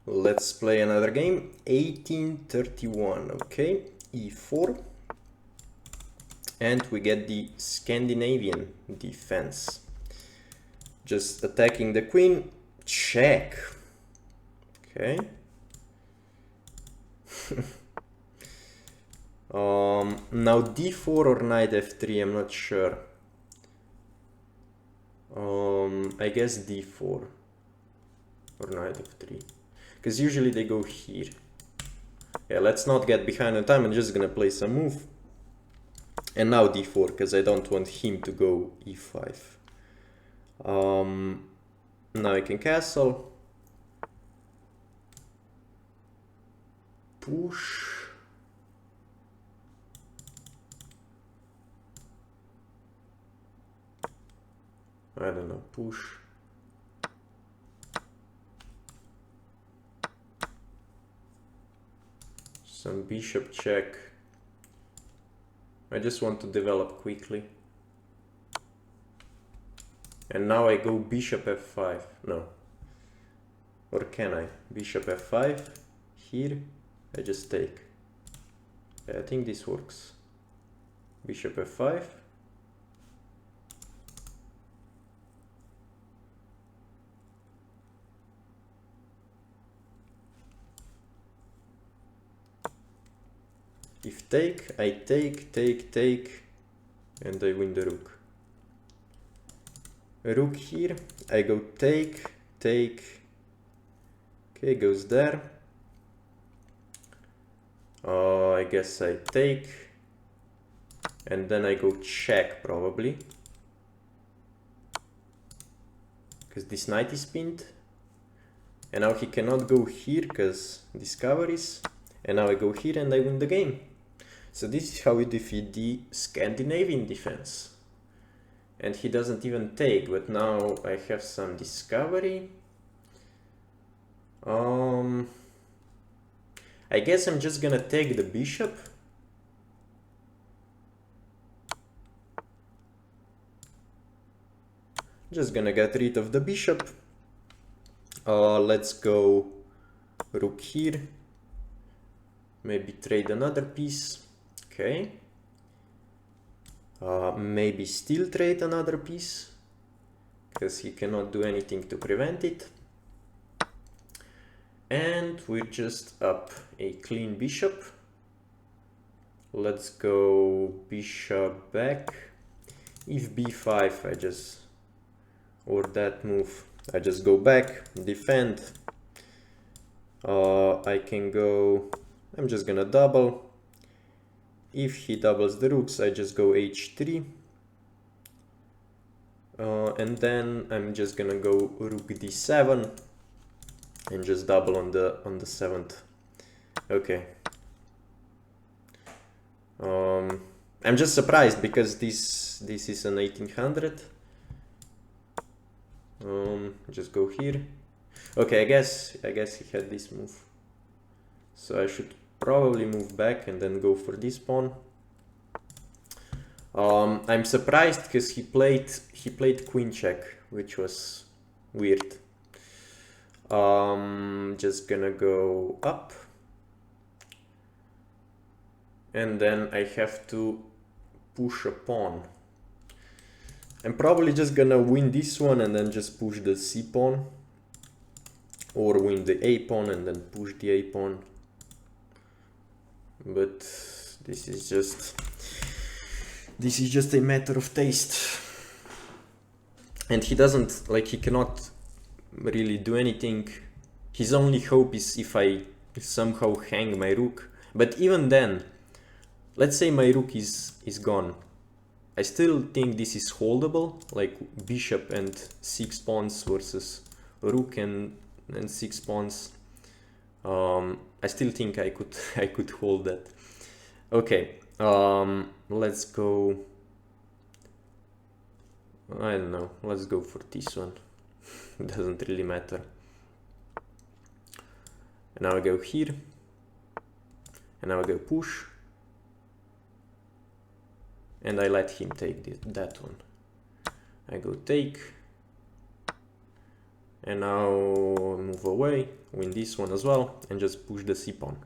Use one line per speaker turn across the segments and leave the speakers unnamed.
Let's play another game. 1831, okay, e4. And we get the Scandinavian Defense. Just attacking the queen, check. Okay. Now d4 or knight f3, I'm not sure. I guess d4 or knight f3, because usually they go here. Yeah, let's not get behind on time. I'm just gonna play some move. And now d4, because I don't want him to go e5. Now I can castle. Push. I don't know, push. Some bishop check. I just want to develop quickly. And now I go bishop f5. No. Or can I? Bishop f5. Here. I just take. Yeah, I think this works. Bishop f5. If take, I take, and I win the rook. Rook here, I go take. Okay, goes there. I guess I take, and then I go check probably, because this knight is pinned, and now he cannot go here because discoveries, and now I go here and I win the game. So this is how we defeat the Scandinavian defense. And he doesn't even take, but now I have some discovery. I guess I'm just gonna take the bishop. Just gonna get rid of the bishop. Let's go rook here. Maybe trade another piece. Okay. Maybe still trade another piece, because he cannot do anything to prevent it. And we're just up a clean bishop. Let's go bishop back. If b5, I just, or that move, I just go back, defend. I can go, I'm just gonna double. If he doubles the rooks, I just go h3. And then I'm just gonna go rook d7 and just double on the 7th. Okay. I'm just surprised because this is an 1800. Just go here. Okay, I guess he had this move. So I should probably move back and then go for this pawn. I'm surprised because he played queen check, which was weird. Just gonna go up, and then I have to push a pawn. I'm probably just gonna win this one and then just push the c pawn, or win the a pawn and then push the a pawn. But this is just a matter of taste. And he doesn't, like, he cannot really do anything. His only hope is if I somehow hang my rook. But even then, let's say my rook is gone. I still think this is holdable, like bishop and 6 pawns versus rook and 6 pawns. I still think I could hold that. Okay, let's go. I don't know. Let's go for this one. It doesn't really matter. And now I go here. And now I go push. And I let him take that one. I go take. And now move away, win this one as well, and just push the c pawn.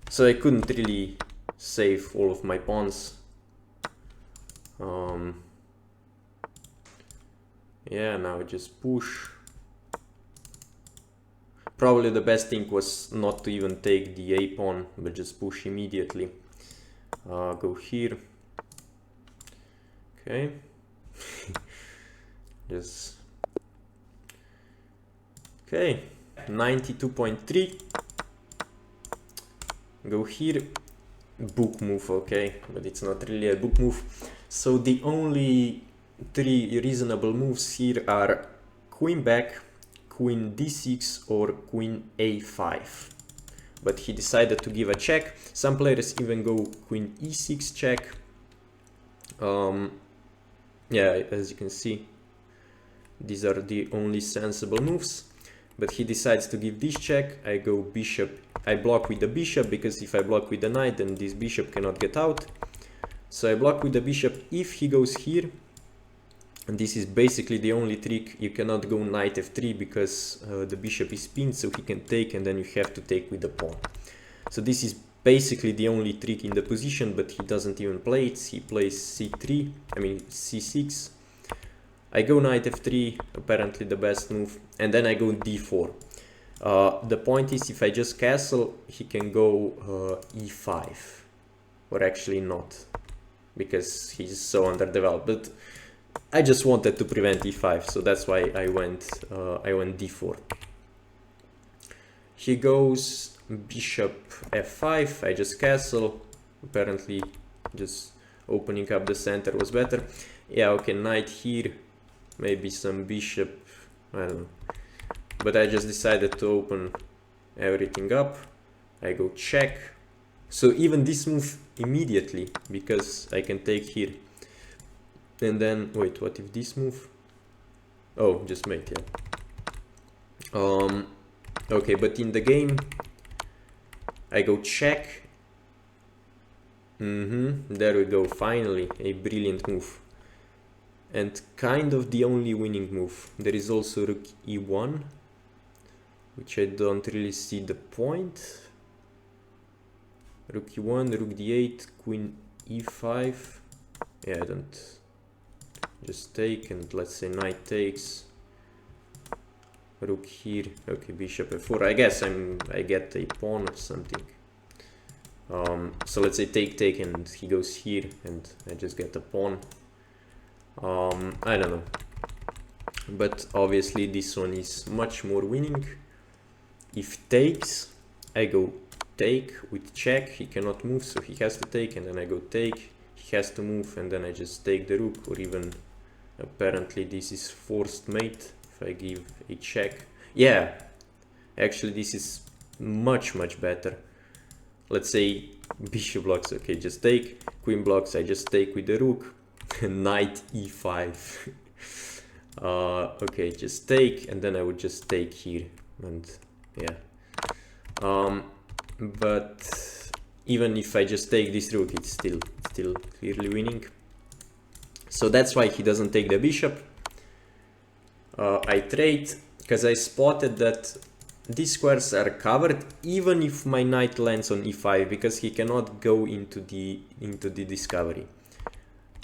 So I couldn't really save all of my pawns. Yeah, now just push. Probably the best thing was not to even take the a pawn, but just push immediately. Go here. Okay. Just okay. 92.3. Go here. Book move, okay, but it's not really a book move. So the only three reasonable moves here are queen back, queen d6, or queen a5. But he decided to give a check. Some players even go queen e6 check. Yeah, as you can see, these are the only sensible moves. But he decides to give this check. I go bishop. I block with the bishop, because if I block with the knight, then this bishop cannot get out. So I block with the bishop if he goes here. And this is basically the only trick. You cannot go knight f3 because the bishop is pinned, so he can take, and then you have to take with the pawn. So this is basically the only trick in the position, but he doesn't even play it. He plays c3, I mean c6. I go knight f3, apparently the best move, and then I go d4. The point is, if I just castle, he can go e5, or actually not, because he's so underdeveloped. But I just wanted to prevent e5, so that's why I went d4. He goes bishop f5. I just castle. Apparently, just opening up the center was better. Yeah, okay, knight here. Maybe some bishop, I don't know. But I just decided to open everything up. I go check. So even this move immediately, because I can take here. And then, wait, what if this move? Oh, just mate, yeah. Okay, but in the game, I go check. There we go, finally, a brilliant move. And kind of the only winning move. There is also rook e1, which I don't really see the point. Rook e1, rook d8, queen e5. Yeah, I don't. Just take, and let's say knight takes. Rook here. Okay, bishop f4. I guess I get a pawn or something. So let's say take, and he goes here, and I just get a pawn. I don't know, but obviously this one is much more winning. If takes, I go take with check. He cannot move, so he has to take, and then I go take. He has to move, and then I just take the rook, or even apparently this is forced mate if I give a check. Yeah, actually this is much better. Let's say bishop blocks, okay, just take. Queen blocks, I just take with the rook. Knight e5. Okay, just take, and then I would just take here, and yeah. But even if I just take this rook, it's still clearly winning. So that's why he doesn't take the bishop. I trade because I spotted that these squares are covered even if my knight lands on e5, because he cannot go into the discovery.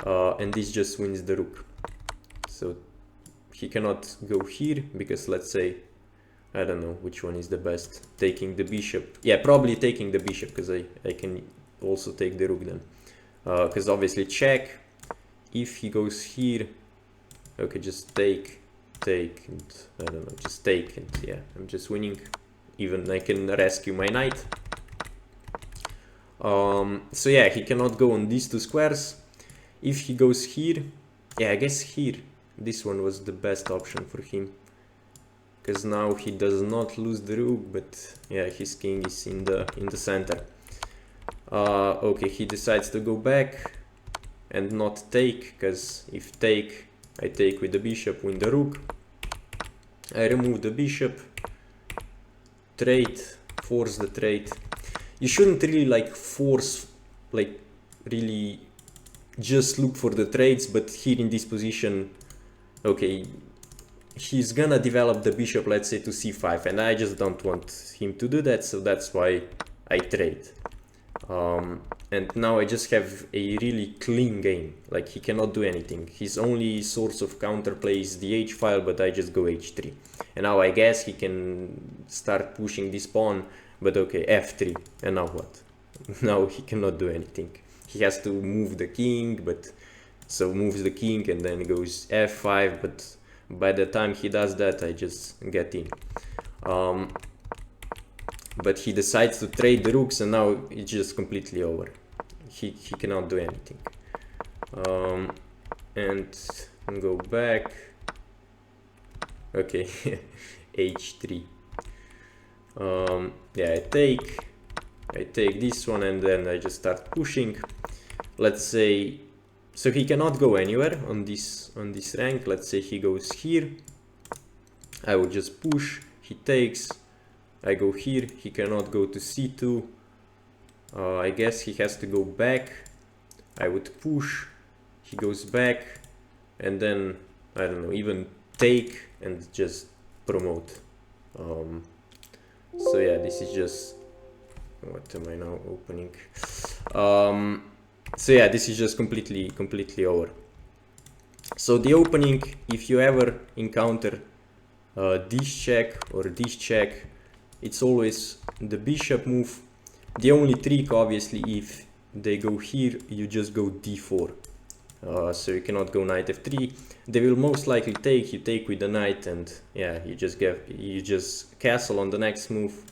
And this just wins the rook. So he cannot go here, because let's say, I don't know which one is the best. Taking the bishop. Yeah, probably taking the bishop, because I can also take the rook then. Because obviously check. If he goes here, okay, just take, and I don't know, just take, and yeah, I'm just winning. Even I can rescue my knight. So yeah, he cannot go on these two squares. If he goes here, yeah, I guess here, this one was the best option for him, because now he does not lose the rook, but yeah, his king is in the center. Okay, he decides to go back and not take, because if take, I take with the bishop, win the rook. I remove the bishop, trade, force the trade. You shouldn't really like force, like really just look for the trades, but here in this position, okay, he's gonna develop the bishop, let's say, to c5, and I just don't want him to do that, so that's why I trade. And now I just have a really clean game, like he cannot do anything. His only source of counterplay is the h file, but I just go h3. And now I guess he can start pushing this pawn, but okay, f3, and now what? Now he cannot do anything. He has to move the king, but so moves the king and then goes f5, but by the time he does that, I just get in. But he decides to trade the rooks, and now it's just completely over. He cannot do anything. And go back. Okay, h3. Yeah, I take this one, and then I just start pushing. Let's say, so he cannot go anywhere on this rank. Let's say he goes here. I would just push. He takes. I go here. He cannot go to c2. I guess he has to go back. I would push. He goes back, and then I don't know, even take and just promote. So yeah, this is just, what am I now opening? So yeah, this is just completely over. So the opening, if you ever encounter this check or this check, it's always the bishop move. The only trick, obviously, if they go here, you just go d4. So you cannot go knight f3. They will most likely take. You take with the knight, and yeah, you just castle on the next move.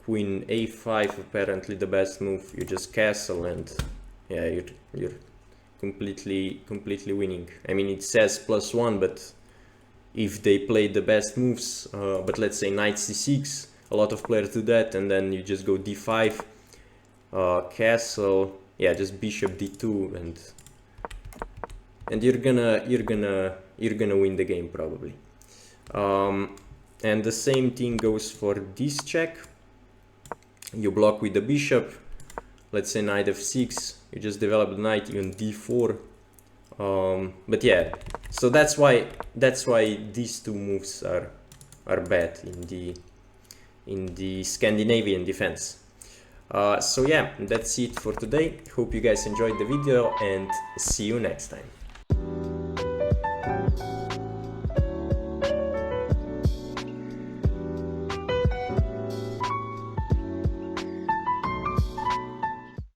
Queen a5, apparently the best move. You just castle, and yeah, you're completely winning. I mean, it says +1, but if they play the best moves, but let's say knight c6, a lot of players do that, and then you just go d5, castle, yeah, just bishop d2, and you're gonna win the game probably. And the same thing goes for this check. You block with the bishop. Let's say knight f6. You just develop the knight, even d4. But yeah, so that's why these two moves are bad in the Scandinavian defense. So yeah, that's it for today. Hope you guys enjoyed the video, and see you next time.